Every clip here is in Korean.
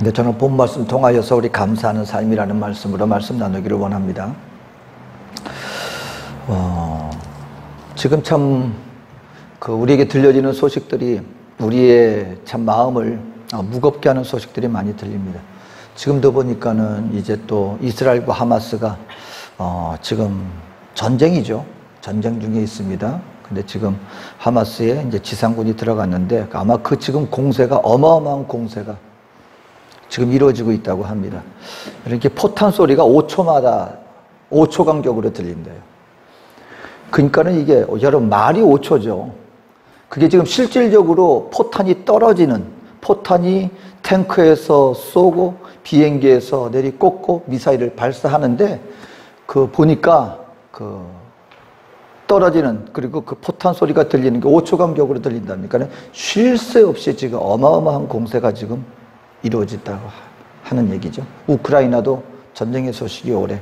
근데 저는 본 말씀 통하여서 우리 감사하는 삶이라는 말씀으로 말씀 나누기를 원합니다. 지금 참 우리에게 들려지는 소식들이 우리의 참 마음을 무겁게 하는 소식들이 많이 들립니다. 지금도 보니까는 이제 또 이스라엘과 하마스가 지금 전쟁이죠. 전쟁 중에 있습니다. 근데 지금 하마스에 이제 지상군이 들어갔는데 아마 지금 공세가 어마어마한 공세가 지금 이루어지고 있다고 합니다. 이렇게 포탄 소리가 5초마다 5초 간격으로 들린대요. 그러니까는 이게 여러분 말이 5초죠. 그게 지금 실질적으로 포탄이 떨어지는, 포탄이 탱크에서 쏘고 비행기에서 내리꽂고 미사일을 발사하는데 보니까 떨어지는, 그리고 포탄 소리가 들리는 게 5초 간격으로 들린다니까 쉴 새 없이 지금 어마어마한 공세가 지금 이루어졌다고 하는 얘기죠. 우크라이나도 전쟁의 소식이 오래.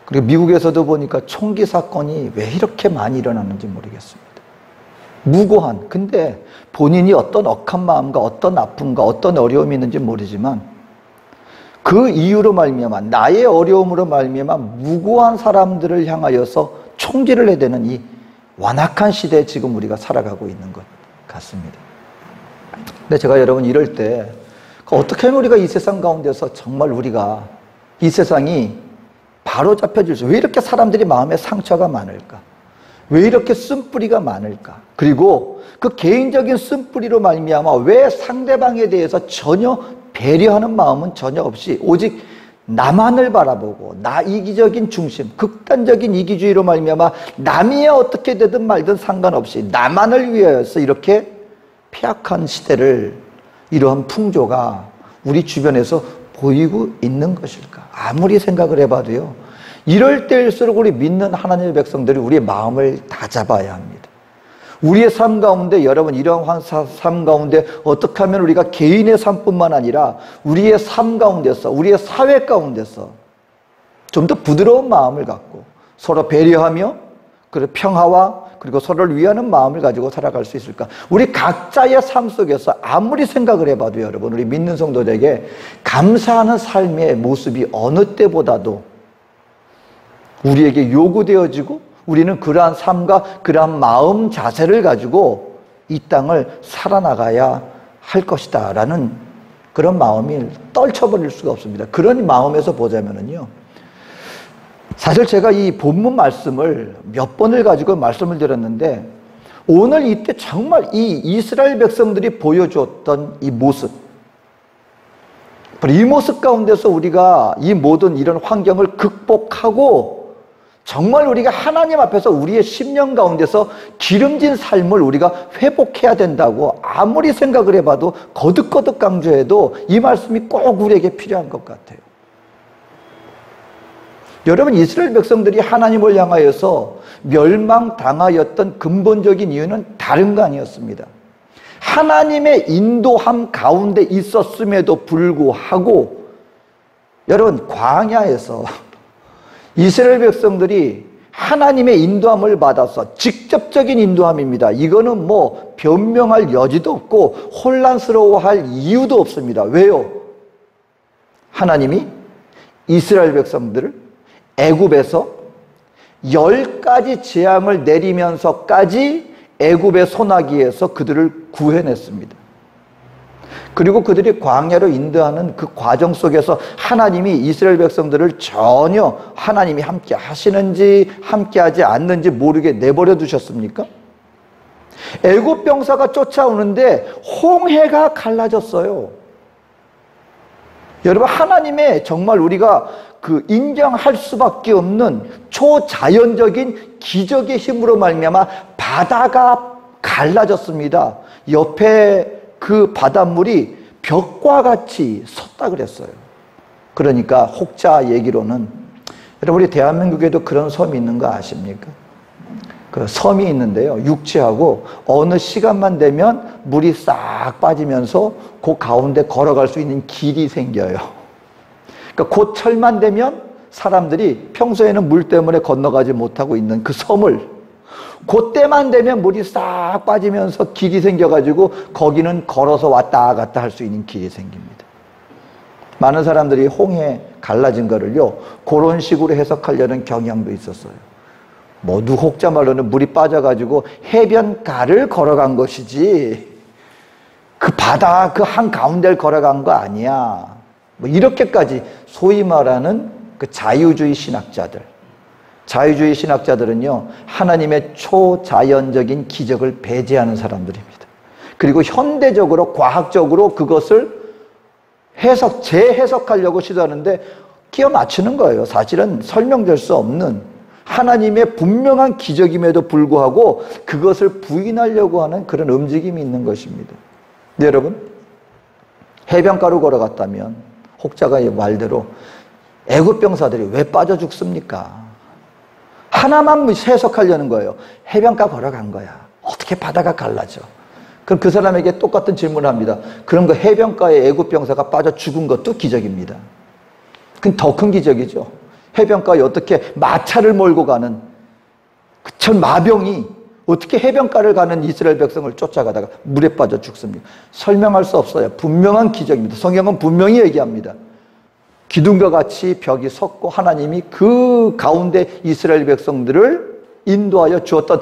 그리고 미국에서도 보니까 총기 사건이 왜 이렇게 많이 일어났는지 모르겠습니다. 무고한, 근데 본인이 어떤 억한 마음과 어떤 아픔과 어떤 어려움이 있는지 모르지만 그 이유로 말미암아, 나의 어려움으로 말미암아 무고한 사람들을 향하여서 총질을 해야 되는 이 완악한 시대에 지금 우리가 살아가고 있는 것 같습니다. 근데 제가 여러분 이럴 때 어떻게 하면 우리가 이 세상 가운데서 정말 우리가 이 세상이 바로 잡혀질 수, 왜 이렇게 사람들이 마음에 상처가 많을까? 왜 이렇게 쓴뿌리가 많을까? 그리고 그 개인적인 쓴뿌리로 말미암아 왜 상대방에 대해서 전혀 배려하는 마음은 전혀 없이 오직 나만을 바라보고 나 이기적인 중심, 극단적인 이기주의로 말미암아 남이 어떻게 되든 말든 상관없이 나만을 위하여서 이렇게 폐악한 시대를, 이러한 풍조가 우리 주변에서 보이고 있는 것일까? 아무리 생각을 해봐도요, 이럴 때일수록 우리 믿는 하나님의 백성들이 우리의 마음을 다잡아야 합니다. 우리의 삶 가운데, 여러분 이러한 삶 가운데 어떻게 하면 우리가 개인의 삶뿐만 아니라 우리의 삶 가운데서, 우리의 사회 가운데서 좀 더 부드러운 마음을 갖고 서로 배려하며 그리고 평화와 그리고 서로를 위하는 마음을 가지고 살아갈 수 있을까? 우리 각자의 삶 속에서 아무리 생각을 해봐도 여러분, 우리 믿는 성도들에게 감사하는 삶의 모습이 어느 때보다도 우리에게 요구되어지고 우리는 그러한 삶과 그러한 마음 자세를 가지고 이 땅을 살아나가야 할 것이다 라는 그런 마음이 떨쳐버릴 수가 없습니다. 그런 마음에서 보자면은요, 사실 제가 이 본문 말씀을 몇 번을 가지고 말씀을 드렸는데 오늘 이때 정말 이 이스라엘 백성들이 보여주었던 이 모습, 이 모습 가운데서 우리가 이 모든 이런 환경을 극복하고 정말 우리가 하나님 앞에서 우리의 심령 가운데서 기름진 삶을 우리가 회복해야 된다고 아무리 생각을 해봐도 거듭거듭 강조해도 이 말씀이 꼭 우리에게 필요한 것 같아요. 여러분, 이스라엘 백성들이 하나님을 향하여서 멸망당하였던 근본적인 이유는 다른 거 아니었습니다. 하나님의 인도함 가운데 있었음에도 불구하고 여러분, 광야에서 이스라엘 백성들이 하나님의 인도함을 받아서, 직접적인 인도함입니다. 이거는 뭐 변명할 여지도 없고 혼란스러워할 이유도 없습니다. 왜요? 하나님이 이스라엘 백성들을 애굽에서 10가지 재앙을 내리면서까지 애굽의 소나기에서 그들을 구해냈습니다. 그리고 그들이 광야로 인도하는 그 과정 속에서 하나님이 이스라엘 백성들을 전혀 하나님이 함께 하시는지 함께 하지 않는지 모르게 내버려 두셨습니까? 애굽 병사가 쫓아오는데 홍해가 갈라졌어요. 여러분, 하나님의 정말 우리가 인정할 수밖에 없는 초자연적인 기적의 힘으로 말미암아 바다가 갈라졌습니다. 옆에 그 바닷물이 벽과 같이 섰다 그랬어요. 그러니까 혹자 얘기로는, 여러분 우리 대한민국에도 그런 섬이 있는 거 아십니까? 그 섬이 있는데요, 육지하고 어느 시간만 되면 물이 싹 빠지면서 그 가운데 걸어갈 수 있는 길이 생겨요. 그러니까 곧 철만 되면 사람들이 평소에는 물 때문에 건너가지 못하고 있는 그 섬을 그때만 되면 물이 싹 빠지면서 길이 생겨가지고 거기는 걸어서 왔다 갔다 할 수 있는 길이 생깁니다. 많은 사람들이 홍해 갈라진 거를요, 그런 식으로 해석하려는 경향도 있었어요. 모두 혹자 말로는 물이 빠져가지고 해변가를 걸어간 것이지 그 바다 그 한가운데를 걸어간 거 아니야. 뭐 이렇게까지 소위 말하는 그 자유주의 신학자들은요, 하나님의 초자연적인 기적을 배제하는 사람들입니다. 그리고 현대적으로 과학적으로 그것을 재해석하려고 시도하는데 끼워 맞추는 거예요. 사실은 설명될 수 없는 하나님의 분명한 기적임에도 불구하고 그것을 부인하려고 하는 그런 움직임이 있는 것입니다. 네, 여러분, 해변가로 걸어갔다면 혹자가 말대로 애굽 병사들이 왜 빠져 죽습니까? 하나만 해석하려는 거예요. 해변가 걸어간 거야. 어떻게 바다가 갈라져? 그럼 그 사람에게 똑같은 질문을 합니다. 그럼 그 해변가에 애굽 병사가 빠져 죽은 것도 기적입니다. 그건 더 큰 기적이죠. 해변가에 어떻게 마차를 몰고 가는 전 마병이 어떻게 해변가를 가는 이스라엘 백성을 쫓아가다가 물에 빠져 죽습니까? 설명할 수 없어요. 분명한 기적입니다. 성경은 분명히 얘기합니다. 기둥과 같이 벽이 섰고 하나님이 그 가운데 이스라엘 백성들을 인도하여 주었던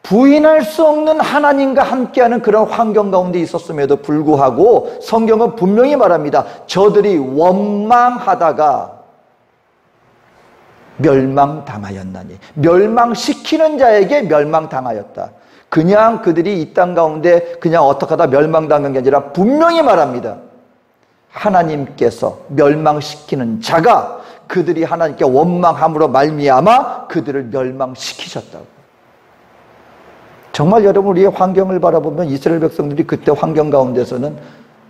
부인할 수 없는 하나님과 함께하는 그런 환경 가운데 있었음에도 불구하고 성경은 분명히 말합니다. 저들이 원망하다가 멸망당하였나니, 멸망시키는 자에게 멸망당하였다. 그냥 그들이 이 땅 가운데 그냥 어떻게 하다 멸망당한 게 아니라 분명히 말합니다. 하나님께서 멸망시키는 자가 그들이 하나님께 원망함으로 말미암아 그들을 멸망시키셨다고. 정말 여러분, 우리의 환경을 바라보면 이스라엘 백성들이 그때 환경 가운데서는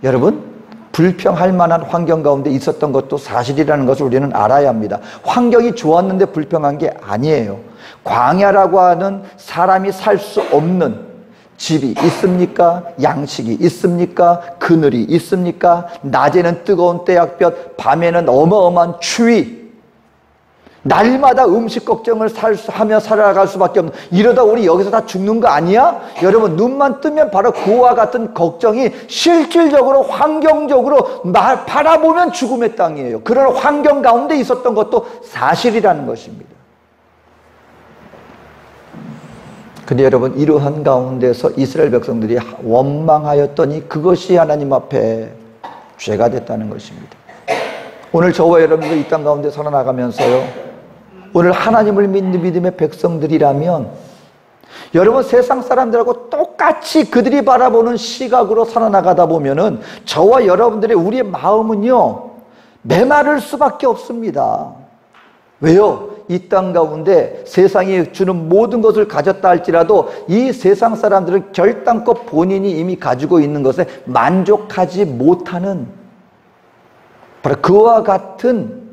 여러분 불평할 만한 환경 가운데 있었던 것도 사실이라는 것을 우리는 알아야 합니다. 환경이 좋았는데 불평한 게 아니에요. 광야라고 하는 사람이 살 수 없는 집이 있습니까? 양식이 있습니까? 그늘이 있습니까? 낮에는 뜨거운 태양볕, 밤에는 어마어마한 추위, 날마다 음식 걱정을 하며 살아갈 수밖에 없는, 이러다 우리 여기서 다 죽는 거 아니야? 여러분, 눈만 뜨면 바로 그와 같은 걱정이 실질적으로 환경적으로 바라보면 죽음의 땅이에요. 그런 환경 가운데 있었던 것도 사실이라는 것입니다. 근데 여러분, 이러한 가운데서 이스라엘 백성들이 원망하였더니 그것이 하나님 앞에 죄가 됐다는 것입니다. 오늘 저와 여러분들 이 땅 가운데 살아나가면서요, 오늘 하나님을 믿는 믿음의 백성들이라면 여러분, 세상 사람들하고 똑같이 그들이 바라보는 시각으로 살아나가다 보면은 저와 여러분들의 우리의 마음은요 메마를 수밖에 없습니다. 왜요? 이 땅 가운데 세상이 주는 모든 것을 가졌다 할지라도 이 세상 사람들은 결단코 본인이 이미 가지고 있는 것에 만족하지 못하는 바로 그와 같은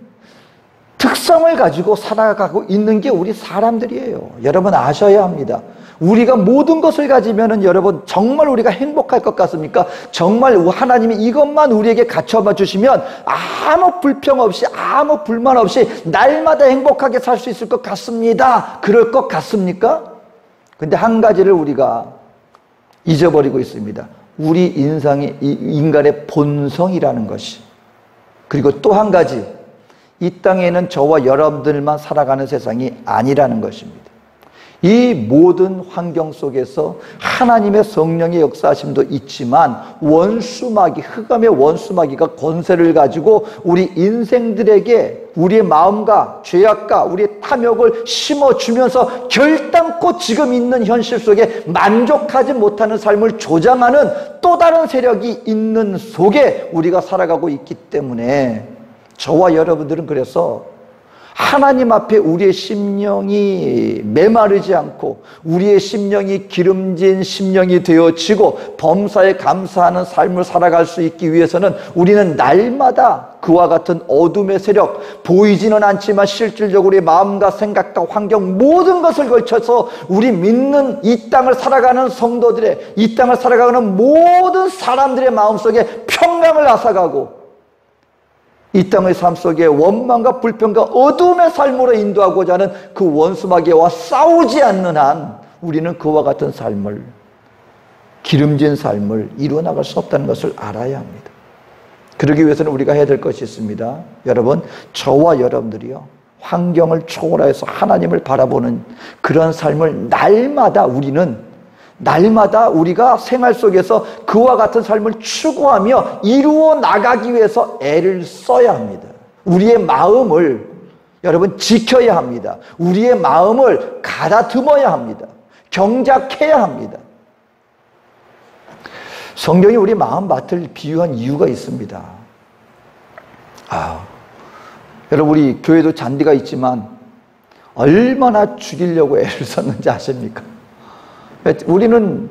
특성을 가지고 살아가고 있는 게 우리 사람들이에요. 여러분 아셔야 합니다. 우리가 모든 것을 가지면은 여러분 정말 우리가 행복할 것 같습니까? 정말 하나님이 이것만 우리에게 갖춰봐 주시면 아무 불평 없이 아무 불만 없이 날마다 행복하게 살 수 있을 것 같습니다. 그럴 것 같습니까? 근데 한 가지를 우리가 잊어버리고 있습니다. 우리 인간의 본성이라는 것이. 그리고 또 한 가지, 이 땅에는 저와 여러분들만 살아가는 세상이 아니라는 것입니다. 이 모든 환경 속에서 하나님의 성령의 역사하심도 있지만 원수마귀, 흑암의 원수마귀가 권세를 가지고 우리 인생들에게 우리의 마음과 죄악과 우리의 탐욕을 심어주면서 결단코 지금 있는 현실 속에 만족하지 못하는 삶을 조장하는 또 다른 세력이 있는 속에 우리가 살아가고 있기 때문에 저와 여러분들은 그래서 하나님 앞에 우리의 심령이 메마르지 않고 우리의 심령이 기름진 심령이 되어지고 범사에 감사하는 삶을 살아갈 수 있기 위해서는 우리는 날마다 그와 같은 어둠의 세력, 보이지는 않지만 실질적으로 우리의 마음과 생각과 환경 모든 것을 걸쳐서 우리 믿는 이 땅을 살아가는 성도들의, 이 땅을 살아가는 모든 사람들의 마음속에 평강을 앗아가고 이 땅의 삶 속에 원망과 불평과 어둠의 삶으로 인도하고자 하는 그 원수마귀와 싸우지 않는 한 우리는 그와 같은 삶을, 기름진 삶을 이루어 나갈 수 없다는 것을 알아야 합니다. 그러기 위해서는 우리가 해야 될 것이 있습니다. 여러분, 저와 여러분들이요, 환경을 초월해서 하나님을 바라보는 그런 삶을 날마다 우리가 생활 속에서 그와 같은 삶을 추구하며 이루어 나가기 위해서 애를 써야 합니다. 우리의 마음을 여러분 지켜야 합니다. 우리의 마음을 가다듬어야 합니다. 경작해야 합니다. 성경이 우리 마음밭을 비유한 이유가 있습니다. 여러분, 우리 교회도 잔디가 있지만 얼마나 죽이려고 애를 썼는지 아십니까? 우리는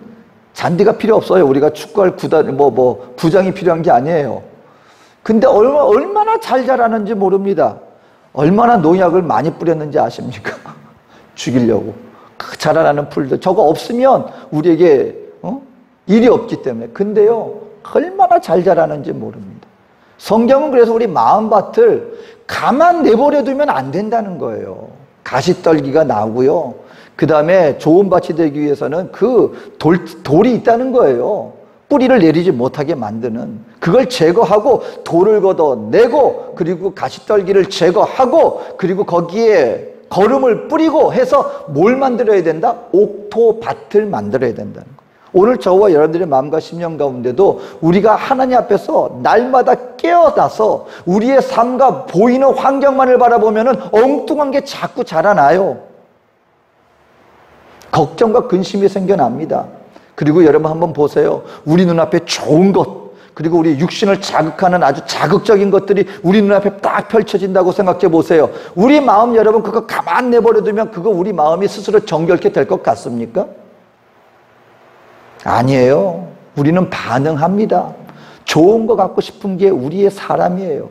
잔디가 필요 없어요. 우리가 축구할 구장이 필요한 게 아니에요. 근데 얼마나 잘 자라는지 모릅니다. 얼마나 농약을 많이 뿌렸는지 아십니까? 죽이려고. 자라나는 풀들. 저거 없으면 우리에게 일이 없기 때문에. 근데요, 얼마나 잘 자라는지 모릅니다. 성경은 그래서 우리 마음밭을 가만 내버려 두면 안 된다는 거예요. 가시떨기가 나고요. 그 다음에 좋은 밭이 되기 위해서는 그 돌이 있다는 거예요. 뿌리를 내리지 못하게 만드는. 그걸 제거하고 돌을 걷어내고 그리고 가시떨기를 제거하고 그리고 거기에 거름을 뿌리고 해서 뭘 만들어야 된다? 옥토밭을 만들어야 된다는 거예요. 오늘 저와 여러분들의 마음과 심령 가운데도 우리가 하나님 앞에서 날마다 깨어나서 우리의 삶과 보이는 환경만을 바라보면 엉뚱한 게 자꾸 자라나요. 걱정과 근심이 생겨납니다. 그리고 여러분 한번 보세요. 우리 눈앞에 좋은 것, 그리고 우리 육신을 자극하는 아주 자극적인 것들이 우리 눈앞에 딱 펼쳐진다고 생각해 보세요. 우리 마음 여러분 그거 가만 내버려 두면 그거 우리 마음이 스스로 정결케 될 것 같습니까? 아니에요. 우리는 반응합니다. 좋은 거 갖고 싶은 게 우리의 사람이에요.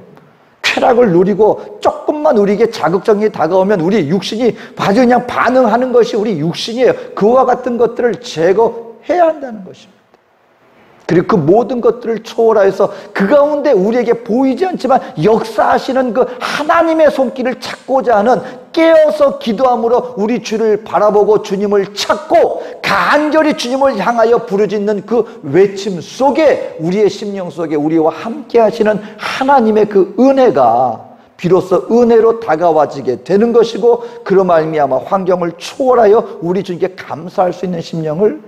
쾌락을 누리고 조금만 우리에게 자극적인 게 다가오면 우리 육신이 아주 그냥 반응하는 것이 우리 육신이에요. 그와 같은 것들을 제거해야 한다는 것입니다. 그리고 그 모든 것들을 초월하여서 그 가운데 우리에게 보이지 않지만 역사하시는 그 하나님의 손길을 찾고자 하는 깨어서 기도함으로 우리 주를 바라보고 주님을 찾고 간절히 주님을 향하여 부르짖는 그 외침 속에 우리의 심령 속에 우리와 함께 하시는 하나님의 그 은혜가 비로소 은혜로 다가와지게 되는 것이고 그로 말미암아 환경을 초월하여 우리 주님께 감사할 수 있는 심령을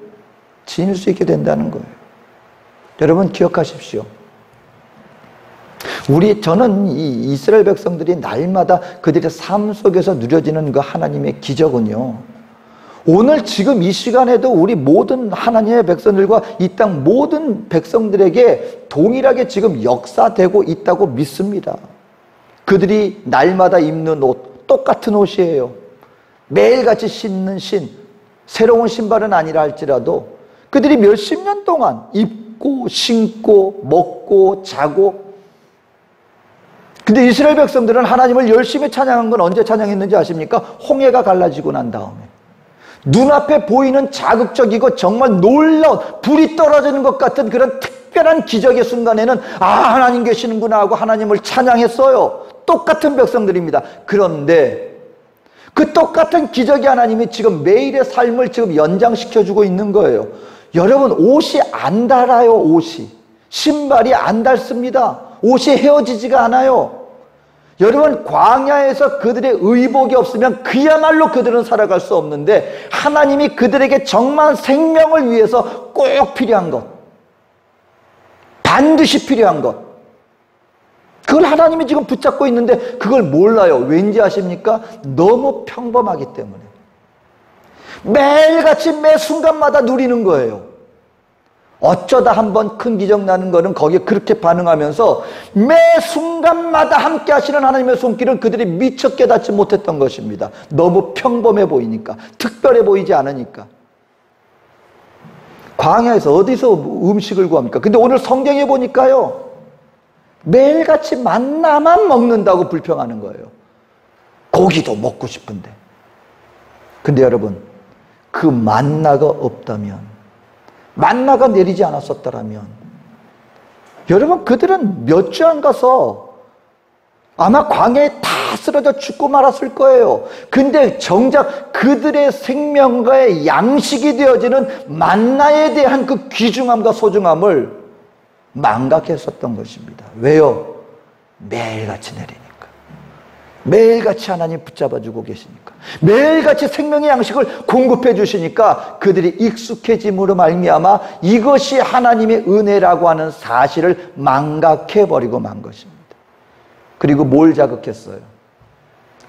지닐 수 있게 된다는 거예요. 여러분 기억하십시오. 저는 이 이스라엘 백성들이 날마다 그들의 삶 속에서 누려지는 그 하나님의 기적은요, 오늘 지금 이 시간에도 우리 모든 하나님의 백성들과 이 땅 모든 백성들에게 동일하게 지금 역사되고 있다고 믿습니다. 그들이 날마다 입는 옷, 똑같은 옷이에요. 매일같이 신는 새로운 신발은 아니라 할지라도 그들이 몇십 년 동안 입고 신고 먹고 자고. 근데 이스라엘 백성들은 하나님을 열심히 찬양한 건 언제 찬양했는지 아십니까? 홍해가 갈라지고 난 다음에 눈앞에 보이는 자극적이고 정말 놀라운 불이 떨어지는 것 같은 그런 특별한 기적의 순간에는 하나님 계시는구나 하고 하나님을 찬양했어요. 똑같은 백성들입니다. 그런데 그 똑같은 기적의 하나님이 지금 매일의 삶을 지금 연장시켜주고 있는 거예요. 여러분, 옷이 안 닳아요. 옷이. 신발이 안 닳습니다. 옷이 헤어지지가 않아요. 여러분, 광야에서 그들의 의복이 없으면 그야말로 그들은 살아갈 수 없는데 하나님이 그들에게 정말 생명을 위해서 꼭 필요한 것, 반드시 필요한 것, 그걸 하나님이 지금 붙잡고 있는데 그걸 몰라요. 왠지 아십니까? 너무 평범하기 때문에. 매일같이 매 순간마다 누리는 거예요. 어쩌다 한번 큰 기적 나는 거는 거기에 그렇게 반응하면서 매 순간마다 함께 하시는 하나님의 손길은 그들이 미처 깨닫지 못했던 것입니다. 너무 평범해 보이니까, 특별해 보이지 않으니까. 광야에서 어디서 음식을 구합니까? 근데 오늘 성경에 보니까요, 매일같이 만나만 먹는다고 불평하는 거예요. 고기도 먹고 싶은데. 근데 여러분, 그 만나가 없다면, 만나가 내리지 않았었더라면 여러분 그들은 몇 주 안 가서 아마 광야에 다 쓰러져 죽고 말았을 거예요. 근데 정작 그들의 생명과의 양식이 되어지는 만나에 대한 그 귀중함과 소중함을 망각했었던 것입니다. 왜요? 매일같이 내리니까. 매일같이 하나님 붙잡아주고 계시니까. 매일같이 생명의 양식을 공급해 주시니까 그들이 익숙해짐으로 말미암아 이것이 하나님의 은혜라고 하는 사실을 망각해버리고 만 것입니다. 그리고 뭘 자극했어요?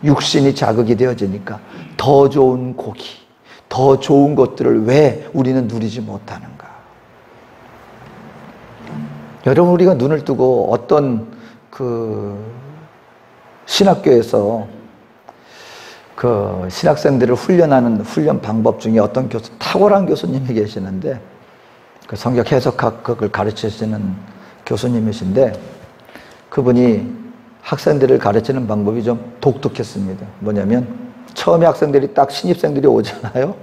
육신이 자극이 되어지니까 더 좋은 고기, 더 좋은 것들을 왜 우리는 누리지 못하는가? 여러분, 우리가 눈을 뜨고 어떤 신학교에서 신학생들을 훈련하는 훈련 방법 중에 어떤 탁월한 교수님이 계시는데, 성경 해석학을 가르치시는 교수님이신데, 그분이 학생들을 가르치는 방법이 좀 독특했습니다. 뭐냐면, 처음에 학생들이 딱 신입생들이 오잖아요.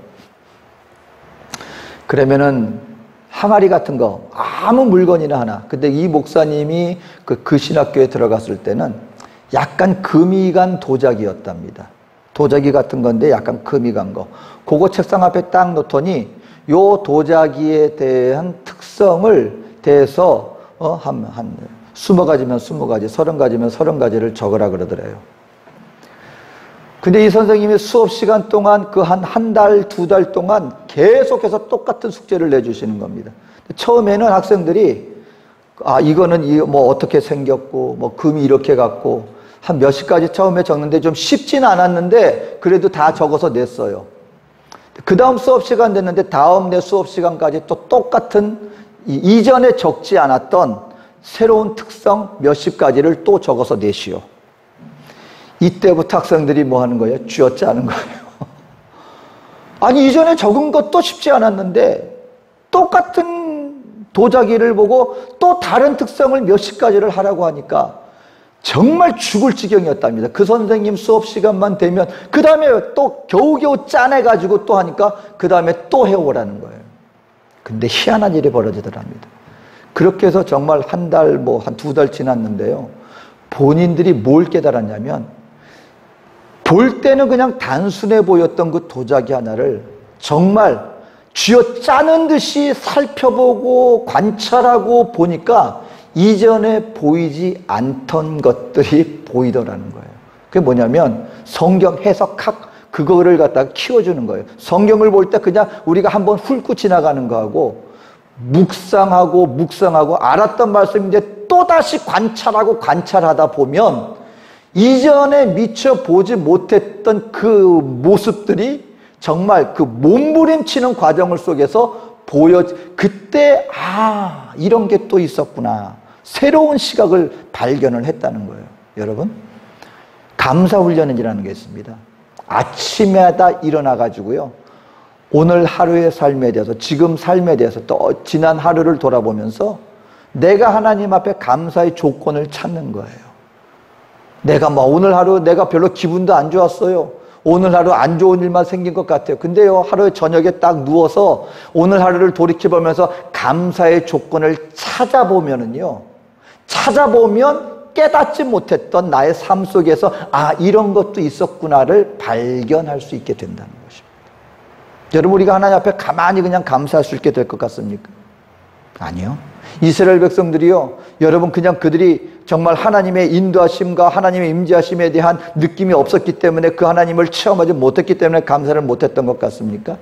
그러면은 항아리 같은 거, 아무 물건이나 하나. 근데 이 목사님이 그 신학교에 들어갔을 때는 약간 금이 간 도자기였답니다. 도자기 같은 건데 약간 금이 간 거. 그거 책상 앞에 딱 놓더니 요 도자기에 대한 특성을 대해서 한 20가지면 20가지, 30가지면 30가지를 적으라 그러더래요. 근데 이 선생님이 수업 시간 동안 한 달, 2달 동안 계속해서 똑같은 숙제를 내주시는 겁니다. 처음에는 학생들이 이거는 뭐 어떻게 생겼고, 뭐 금이 이렇게 갖고, 한 몇십 가지 처음에 적는데 좀 쉽진 않았는데 그래도 다 적어서 냈어요. 그 다음 수업 시간 됐는데 다음 내 수업 시간까지 또 똑같은 이전에 적지 않았던 새로운 특성 몇십 가지를 또 적어서 내시오. 이때부터 학생들이 뭐 하는 거예요? 쥐어짜는 거예요. 아니, 이전에 적은 것도 쉽지 않았는데 똑같은 도자기를 보고 또 다른 특성을 몇십 가지를 하라고 하니까 정말 죽을 지경이었답니다. 그 선생님 수업 시간만 되면 그 다음에 또 겨우겨우 짜내가지고 또 하니까 그 다음에 또 해오라는 거예요. 근데 희한한 일이 벌어지더랍니다. 그렇게 해서 정말 한 달, 한 2달 지났는데요. 본인들이 뭘 깨달았냐면, 볼 때는 그냥 단순해 보였던 그 도자기 하나를 정말 쥐어 짜는 듯이 살펴보고 관찰하고 보니까 이전에 보이지 않던 것들이 보이더라는 거예요. 그게 뭐냐면 성경 해석학, 그거를 갖다가 키워주는 거예요. 성경을 볼 때 그냥 우리가 한번 훑고 지나가는 거하고 묵상하고 알았던 말씀인데 또다시 관찰하다 보면 이전에 미처 보지 못했던 그 모습들이 정말 그 몸부림치는 과정을 속에서 그때 이런 게 또 있었구나. 새로운 시각을 발견을 했다는 거예요. 여러분, 감사훈련이라는 게 있습니다. 아침마다 일어나가지고요, 오늘 하루의 삶에 대해서, 지금 삶에 대해서, 또 지난 하루를 돌아보면서 내가 하나님 앞에 감사의 조건을 찾는 거예요. 내가 오늘 하루 내가 별로 기분도 안 좋았어요. 오늘 하루 안 좋은 일만 생긴 것 같아요. 근데요, 하루에 저녁에 딱 누워서 오늘 하루를 돌이켜보면서 감사의 조건을 찾아보면 깨닫지 못했던 나의 삶 속에서 이런 것도 있었구나를 발견할 수 있게 된다는 것입니다. 여러분, 우리가 하나님 앞에 가만히 그냥 감사할 수 있게 될 것 같습니까? 아니요. 이스라엘 백성들이요, 여러분, 그냥 그들이 정말 하나님의 인도하심과 하나님의 임재하심에 대한 느낌이 없었기 때문에, 그 하나님을 체험하지 못했기 때문에 감사를 못했던 것 같습니까?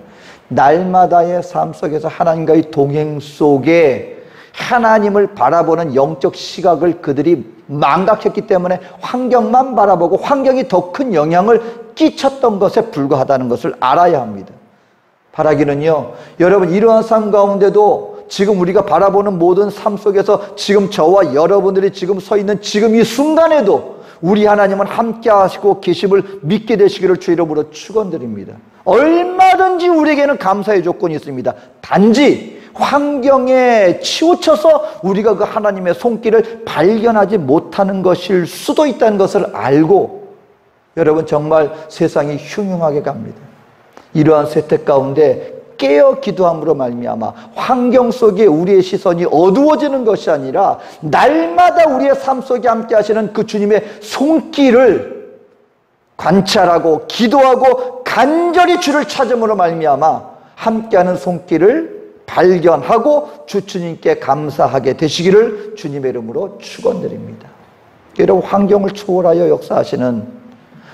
날마다의 삶 속에서 하나님과의 동행 속에 하나님을 바라보는 영적 시각을 그들이 망각했기 때문에 환경만 바라보고 환경이 더 큰 영향을 끼쳤던 것에 불과하다는 것을 알아야 합니다. 바라기는요, 여러분, 이러한 삶 가운데도 지금 우리가 바라보는 모든 삶 속에서 지금 저와 여러분들이 지금 서 있는 지금 이 순간에도 우리 하나님은 함께 하시고 계심을 믿게 되시기를 주 이름으로 축원드립니다. 얼마든지 우리에게는 감사의 조건이 있습니다. 단지 환경에 치우쳐서 우리가 그 하나님의 손길을 발견하지 못하는 것일 수도 있다는 것을 알고, 여러분, 정말 세상이 흉흉하게 갑니다. 이러한 세태 가운데 깨어 기도함으로 말미암아 환경 속에 우리의 시선이 어두워지는 것이 아니라 날마다 우리의 삶 속에 함께 하시는 그 주님의 손길을 관찰하고 기도하고 간절히 주를 찾음으로 말미암아 함께하는 손길을 발견하고 주님께 감사하게 되시기를 주님의 이름으로 축원드립니다. 여러분, 환경을 초월하여 역사하시는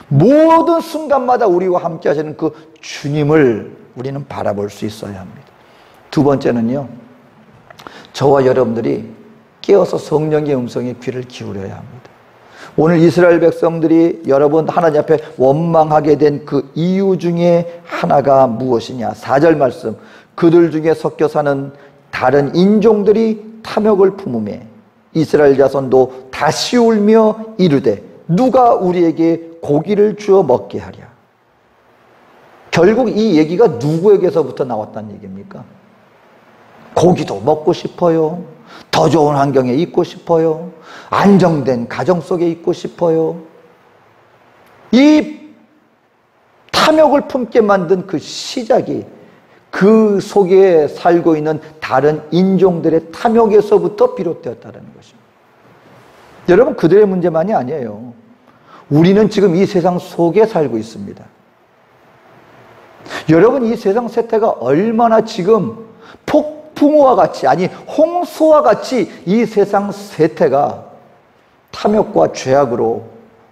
모든 순간마다 우리와 함께 하시는 그 주님을 우리는 바라볼 수 있어야 합니다. 두 번째는요, 저와 여러분들이 깨어서 성령의 음성에 귀를 기울여야 합니다. 오늘 이스라엘 백성들이 여러분 하나님 앞에 원망하게 된 그 이유 중에 하나가 무엇이냐? 4절 말씀, 그들 중에 섞여 사는 다른 인종들이 탐욕을 품음에 이스라엘 자손도 다시 울며 이르되 누가 우리에게 고기를 주어 먹게 하랴. 결국 이 얘기가 누구에게서부터 나왔다는 얘기입니까? 고기도 먹고 싶어요. 더 좋은 환경에 있고 싶어요. 안정된 가정 속에 있고 싶어요. 이 탐욕을 품게 만든 그 시작이 그 속에 살고 있는 다른 인종들의 탐욕에서부터 비롯되었다는 것입니다. 여러분, 그들의 문제만이 아니에요. 우리는 지금 이 세상 속에 살고 있습니다. 여러분, 이 세상 세태가 얼마나 지금 폭풍우와 같이, 아니 홍수와 같이 이 세상 세태가 탐욕과 죄악으로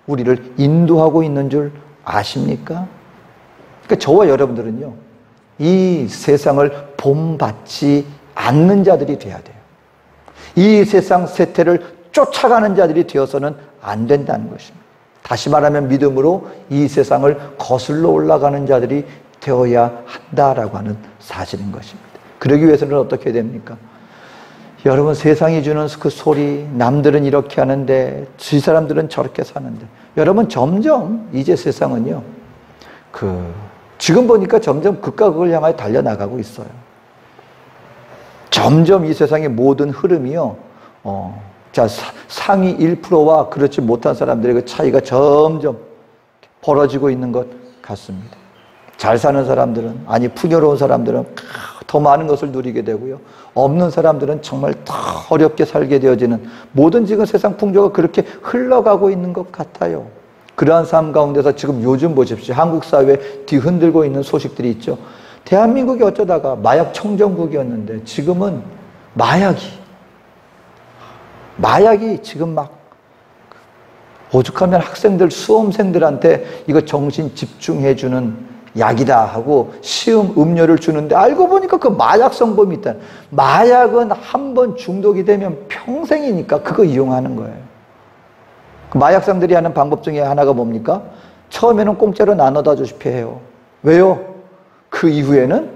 우리를 인도하고 있는 줄 아십니까? 그러니까 저와 여러분들은요, 이 세상을 본받지 않는 자들이 돼야 돼요. 이 세상 세태를 쫓아가는 자들이 되어서는 안 된다는 것입니다. 다시 말하면 믿음으로 이 세상을 거슬러 올라가는 자들이 되어야 한다라고 하는 사실인 것입니다. 그러기 위해서는 어떻게 됩니까? 여러분, 세상이 주는 그 소리, 남들은 이렇게 하는데 지 사람들은 저렇게 사는데, 여러분, 점점 이제 세상은요, 지금 보니까 점점 극과 극을 향하여 달려나가고 있어요. 점점 이 세상의 모든 흐름이요, 상위 1%와 그렇지 못한 사람들의 그 차이가 점점 벌어지고 있는 것 같습니다. 잘 사는 사람들은, 아니 풍요로운 사람들은 더 많은 것을 누리게 되고요, 없는 사람들은 정말 더 어렵게 살게 되어지는 모든 지금 세상 풍조가 그렇게 흘러가고 있는 것 같아요. 그러한 삶 가운데서 지금 요즘 보십시오. 한국 사회에 뒤흔들고 있는 소식들이 있죠. 대한민국이 어쩌다가 마약 청정국이었는데 지금은 마약이 지금 막 오죽하면 학생들, 수험생들한테 이거 정신 집중해주는 약이다 하고 시음 음료를 주는데 알고 보니까 그 마약 성분이 있다. 마약은 한번 중독이 되면 평생이니까 그거 이용하는 거예요. 그 마약상들이 하는 방법 중에 하나가 뭡니까? 처음에는 공짜로 나눠다 주십시오 해요. 왜요? 그 이후에는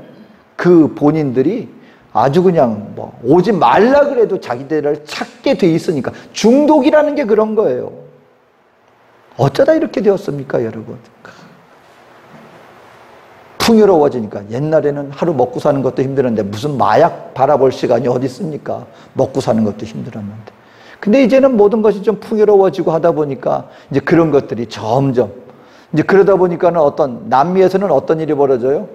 그 본인들이 아주 그냥 오지 말라 그래도 자기들을 찾게 돼 있으니까, 중독이라는 게 그런 거예요. 어쩌다 이렇게 되었습니까, 여러분? 풍요로워지니까. 옛날에는 하루 먹고 사는 것도 힘들었는데 무슨 마약 바라볼 시간이 어디 있습니까? 먹고 사는 것도 힘들었는데. 근데 이제는 모든 것이 좀 풍요로워지고 하다 보니까 이제 그런 것들이 점점, 이제 그러다 보니까는 남미에서는 어떤 일이 벌어져요?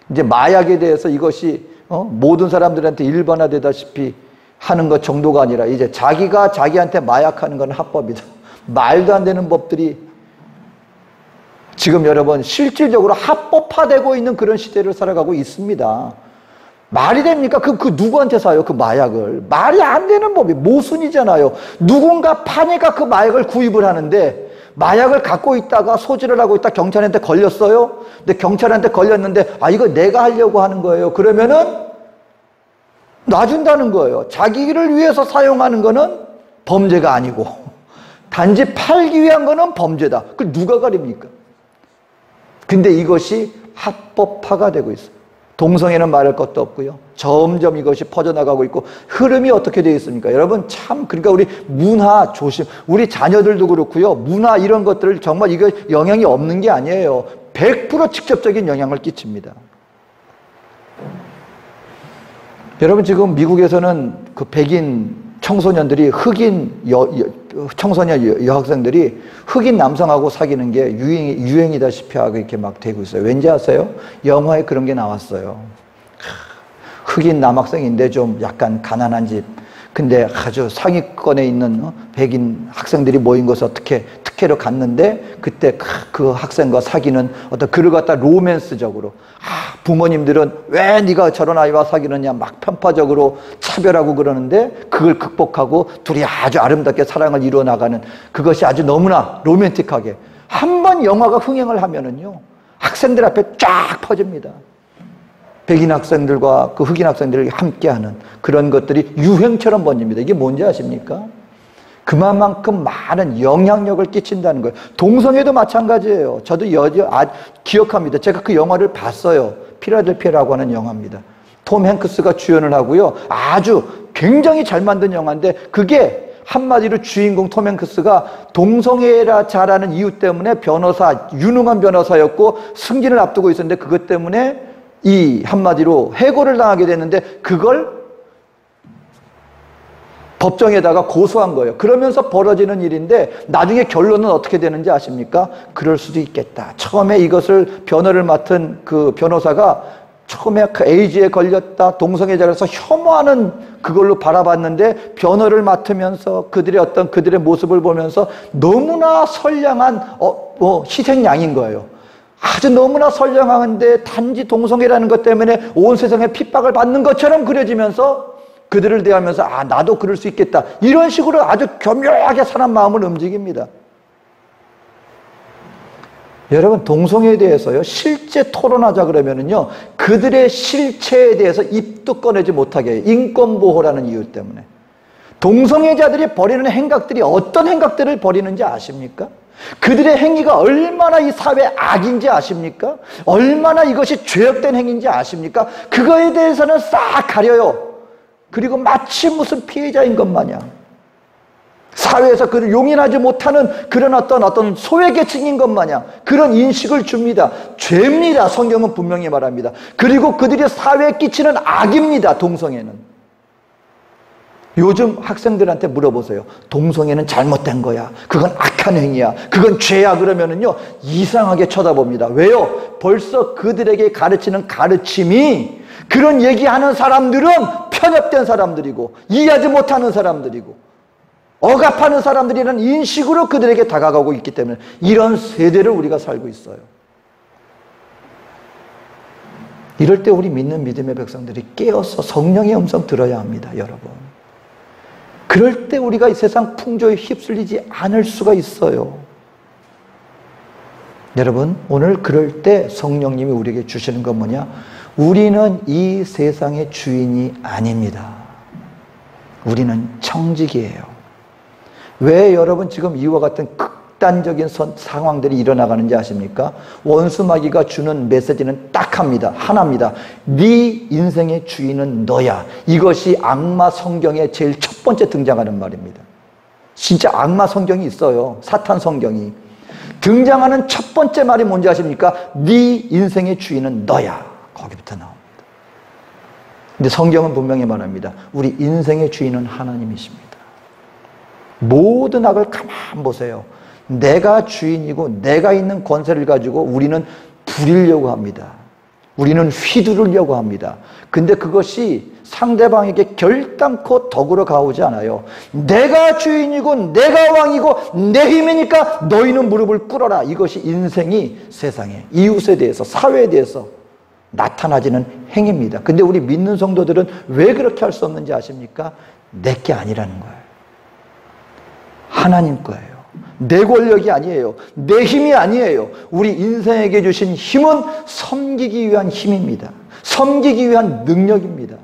이제 마약에 대해서 이것이 모든 사람들한테 일반화되다시피 하는 것 정도가 아니라 이제 자기가 자기한테 마약하는 건 합법이다. 말도 안 되는 법들이 지금 여러분 실질적으로 합법화되고 있는 그런 시대를 살아가고 있습니다. 말이 됩니까? 그 누구한테 사요? 그 마약을. 말이 안 되는 법이 모순이잖아요. 누군가 파니까 그 마약을 구입을 하는데, 마약을 갖고 있다가 소지를 하고 있다 경찰한테 걸렸어요. 근데 경찰한테 걸렸는데 이거 내가 하려고 하는 거예요. 그러면은 놔준다는 거예요. 자기를 위해서 사용하는 거는 범죄가 아니고 단지 팔기 위한 거는 범죄다. 그걸 누가 가립니까? 근데 이것이 합법화가 되고 있어요. 동성애는 말할 것도 없고요. 점점 이것이 퍼져나가고 있고, 흐름이 어떻게 되어 있습니까? 여러분, 그러니까 우리 문화 조심, 우리 자녀들도 그렇고요. 문화 이런 것들을 정말 이거 영향이 없는 게 아니에요. 100% 직접적인 영향을 끼칩니다. 여러분, 지금 미국에서는 그 백인 청소년들이 흑인 청소년 여학생들이 흑인 남성하고 사귀는 게 유행이다시피 하고 이렇게 막 되고 있어요. 왠지 아세요? 영화에 그런 게 나왔어요. 흑인 남학생인데 좀 약간 가난한 집. 근데 아주 상위권에 있는 백인 학생들이 모인 곳에 어떻게 특혜로 갔는데, 그때 그 학생과 사귀는 어떤 글을 갖다 로맨스적으로 부모님들은 왜 네가 저런 아이와 사귀느냐 막 편파적으로 차별하고 그러는데 그걸 극복하고 둘이 아주 아름답게 사랑을 이루어 나가는 그것이 아주 너무나 로맨틱하게 한 번 영화가 흥행을 하면은요 학생들 앞에 쫙 퍼집니다. 백인 학생들과 그 흑인 학생들이 함께하는 그런 것들이 유행처럼 번집니다. 이게 뭔지 아십니까? 그만큼 많은 영향력을 끼친다는 거예요. 동성애도 마찬가지예요. 저도 기억합니다. 제가 그 영화를 봤어요. 필라델피아라고 하는 영화입니다. 톰 행크스가 주연을 하고요. 아주 굉장히 잘 만든 영화인데 그게 한마디로 주인공 톰 행크스가 동성애라 잘하는 이유 때문에 유능한 변호사였고 승진을 앞두고 있었는데 그것 때문에 이 한마디로 해고를 당하게 됐는데 그걸 법정에다가 고소한 거예요. 그러면서 벌어지는 일인데 나중에 결론은 어떻게 되는지 아십니까? 그럴 수도 있겠다. 처음에 이것을 변호를 맡은 그 변호사가 처음에 그 에이즈에 걸렸다, 동성애자라서 혐오하는 그걸로 바라봤는데 변호를 맡으면서 그들의 모습을 보면서 너무나 선량한 희생양인 거예요. 아주 너무나 선량한데 단지 동성애라는 것 때문에 온 세상에 핍박을 받는 것처럼 그려지면서 그들을 대하면서 나도 그럴 수 있겠다. 이런 식으로 아주 교묘하게 사람 마음을 움직입니다. 여러분 동성애에 대해서요 실제 토론하자 그러면은요 그들의 실체에 대해서 입도 꺼내지 못하게 해요. 인권보호라는 이유 때문에. 동성애자들이 벌이는 행각들이 어떤 행각들을 벌이는지 아십니까? 그들의 행위가 얼마나 이 사회의 악인지 아십니까? 얼마나 이것이 죄악된 행위인지 아십니까? 그거에 대해서는 싹 가려요. 그리고 마치 무슨 피해자인 것 마냥 사회에서 그를 용인하지 못하는 그런 어떤 소외계층인 것 마냥 그런 인식을 줍니다. 죄입니다. 성경은 분명히 말합니다. 그리고 그들이 사회에 끼치는 악입니다. 동성애는. 요즘 학생들한테 물어보세요. 동성애는 잘못된 거야. 그건 악한 행위야. 그건 죄야. 그러면은요 이상하게 쳐다봅니다. 왜요? 벌써 그들에게 가르치는 가르침이 그런 얘기하는 사람들은 편협된 사람들이고 이해하지 못하는 사람들이고 억압하는 사람들이라는 인식으로 그들에게 다가가고 있기 때문에 이런 세대를 우리가 살고 있어요. 이럴 때 우리 믿는 믿음의 백성들이 깨어서 성령의 음성 들어야 합니다. 여러분. 그럴 때 우리가 이 세상 풍조에 휩쓸리지 않을 수가 있어요. 여러분 오늘 그럴 때 성령님이 우리에게 주시는 건 뭐냐? 우리는 이 세상의 주인이 아닙니다. 우리는 청직이에요. 왜 여러분 지금 이와 같은 극단적인 상황들이 일어나가는지 아십니까? 원수마귀가 주는 메시지는 딱합니다. 하나입니다. 네 인생의 주인은 너야. 이것이 악마 성경에 제일 첫 번째 등장하는 말입니다. 진짜 악마 성경이 있어요. 사탄 성경이. 등장하는 첫 번째 말이 뭔지 아십니까? 네 인생의 주인은 너야. 거기부터 나옵니다. 근데 성경은 분명히 말합니다. 우리 인생의 주인은 하나님이십니다. 모든 악을 가만 보세요. 내가 주인이고 내가 있는 권세를 가지고 우리는 부리려고 합니다. 우리는 휘두르려고 합니다. 근데 그것이 상대방에게 결단코 덕으로 가오지 않아요. 내가 주인이고 내가 왕이고 내 힘이니까 너희는 무릎을 꿇어라. 이것이 인생이 세상에 이웃에 대해서 사회에 대해서 나타나지는 행위입니다. 근데 우리 믿는 성도들은 왜 그렇게 할 수 없는지 아십니까? 내게 아니라는 거예요. 하나님 거예요. 내 권력이 아니에요. 내 힘이 아니에요. 우리 인생에게 주신 힘은 섬기기 위한 힘입니다. 섬기기 위한 능력입니다.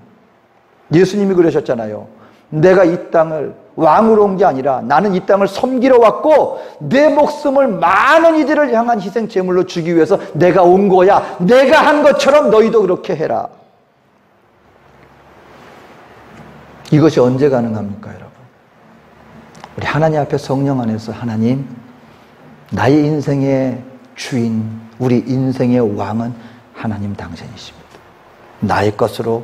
예수님이 그러셨잖아요. 내가 이 땅을 왕으로 온 게 아니라 나는 이 땅을 섬기러 왔고 내 목숨을 많은 이들을 향한 희생 제물로 주기 위해서 내가 온 거야. 내가 한 것처럼 너희도 그렇게 해라. 이것이 언제 가능합니까, 여러분? 우리 하나님 앞에 성령 안에서 하나님, 나의 인생의 주인, 우리 인생의 왕은 하나님 당신이십니다. 나의 것으로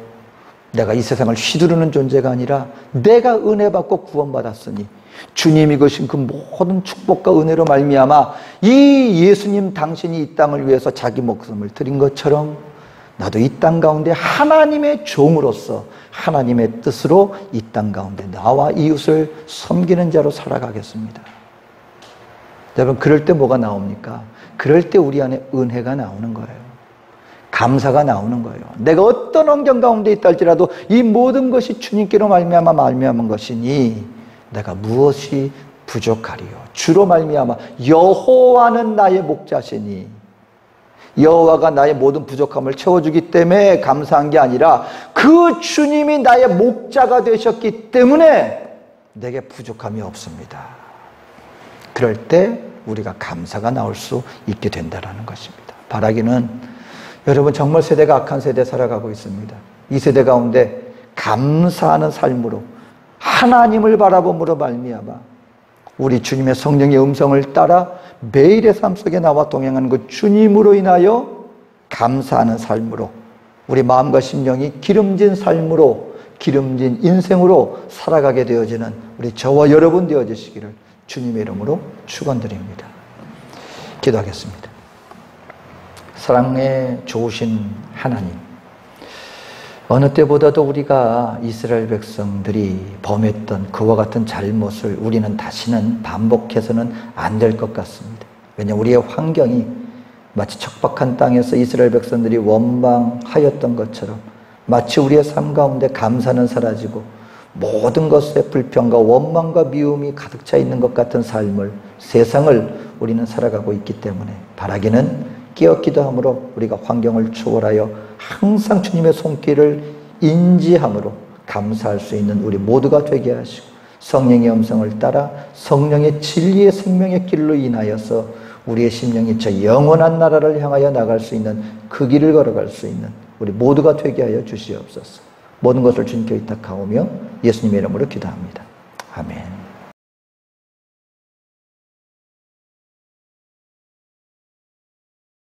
내가 이 세상을 휘두르는 존재가 아니라 내가 은혜 받고 구원받았으니 주님이 거신 그 모든 축복과 은혜로 말미암아 이 예수님 당신이 이 땅을 위해서 자기 목숨을 드린 것처럼 나도 이 땅 가운데 하나님의 종으로서 하나님의 뜻으로 이 땅 가운데 나와 이웃을 섬기는 자로 살아가겠습니다. 여러분, 그럴 때 뭐가 나옵니까? 그럴 때 우리 안에 은혜가 나오는 거예요. 감사가 나오는 거예요. 내가 어떤 환경 가운데 있다 할지라도 이 모든 것이 주님께로 말미암은 것이니 내가 무엇이 부족하리요. 주로 말미암아 여호와는 나의 목자시니, 여호와가 나의 모든 부족함을 채워주기 때문에 감사한 게 아니라 그 주님이 나의 목자가 되셨기 때문에 내게 부족함이 없습니다. 그럴 때 우리가 감사가 나올 수 있게 된다는 것입니다. 바라기는 여러분, 정말 세대가 악한 세대 살아가고 있습니다. 이 세대 가운데 감사하는 삶으로 하나님을 바라봄으로 말미암아 우리 주님의 성령의 음성을 따라 매일의 삶 속에 나와 동행하는 그 주님으로 인하여 감사하는 삶으로 우리 마음과 심령이 기름진 삶으로, 기름진 인생으로 살아가게 되어지는 우리 저와 여러분 되어지시기를 주님의 이름으로 축원드립니다. 기도하겠습니다. 사랑에 좋으신 하나님, 어느 때보다도 우리가 이스라엘 백성들이 범했던 그와 같은 잘못을 우리는 다시는 반복해서는 안 될 것 같습니다. 왜냐하면 우리의 환경이 마치 척박한 땅에서 이스라엘 백성들이 원망하였던 것처럼 마치 우리의 삶 가운데 감사는 사라지고 모든 것에 불평과 원망과 미움이 가득 차 있는 것 같은 삶을, 세상을 우리는 살아가고 있기 때문에 바라기는 깨었기도 함으로 우리가 환경을 초월하여 항상 주님의 손길을 인지함으로 감사할 수 있는 우리 모두가 되게 하시고 성령의 음성을 따라 성령의 진리의 생명의 길로 인하여서 우리의 심령이 저 영원한 나라를 향하여 나갈 수 있는 그 길을 걸어갈 수 있는 우리 모두가 되게 하여 주시옵소서. 모든 것을 주님께 의탁하오며 예수님의 이름으로 기도합니다. 아멘.